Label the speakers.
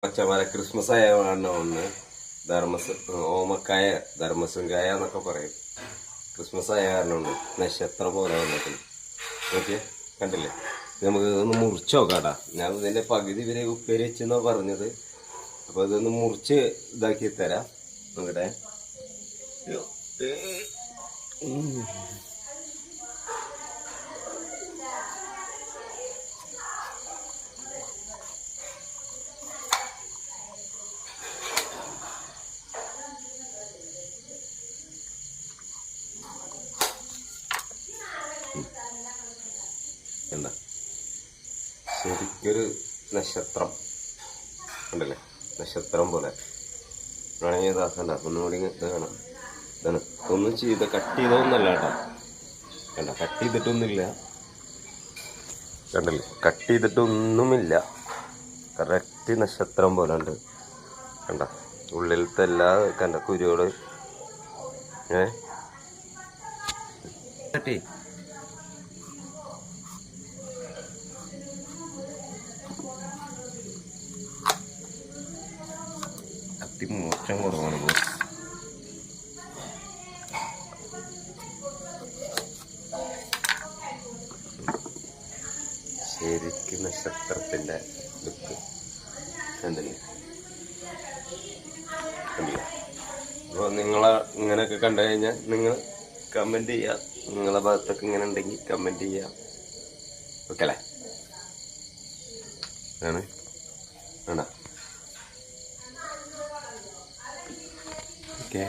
Speaker 1: പച്ചമര Christmas ആയ ഒന്ന് ഓമക്കായ ധർമ്മസങ്കായ എന്നൊക്കെ പറയും. ക്രിസ്മസ് ആയ കാരണമുണ്ട് നക്ഷത്രം പോലെ വന്നിട്ട്. ഓക്കെ, കണ്ടില്ലേ? നമുക്ക് ഇതൊന്ന് മുറിച്ച് നോക്കാട്ടാ. ഞാൻ ഇതിൻ്റെ പകുതി വരെ ഉപ്പേരി വെച്ചെന്നാണ് പറഞ്ഞത്. അപ്പോൾ ഇതൊന്ന് മുറിച്ച് ഇതാക്കി തരാം. നോക്കട്ടെ. എന്താ ശരിക്കൊരു നക്ഷത്രം ഉണ്ടല്ലേ, നക്ഷത്രം പോലെ വേണമെങ്കിൽ ഇതാക്കണ്ട. ഒന്നുകൂടി ഇത് വേണം. ഇതാണ് ഒന്നും ചെയ്ത് കട്ട് ചെയ്തൊന്നല്ല കേട്ടോ. കണ്ട, കട്ട് ചെയ്തിട്ടൊന്നുമില്ല. കണ്ടല്ലേ, കട്ട് ചെയ്തിട്ടൊന്നുമില്ല. കറക്റ്റ് നക്ഷത്രം പോലെ ഉണ്ട്. കണ്ട, ഉള്ളിലത്തെ എല്ലാ കണ്ട കുരുകള് കട്ടി മോശം കുറവാണ്. ശരിക്കും നക്ഷത്രത്തിൻ്റെ ലുക്ക് കണ്ടില്ലേ? കണ്ടില്ലേ? അപ്പോൾ നിങ്ങളെ ഇങ്ങനെയൊക്കെ കണ്ടു കഴിഞ്ഞാൽ നിങ്ങൾ കമൻറ്റ് ചെയ്യുക. നിങ്ങളെ ഭാഗത്തൊക്കെ ഇങ്ങനെ ഉണ്ടെങ്കിൽ കമൻറ്റ് ചെയ്യുക. ഓക്കെ അല്ലേ? ആണ് വേണ്ട. ഓക്കെ.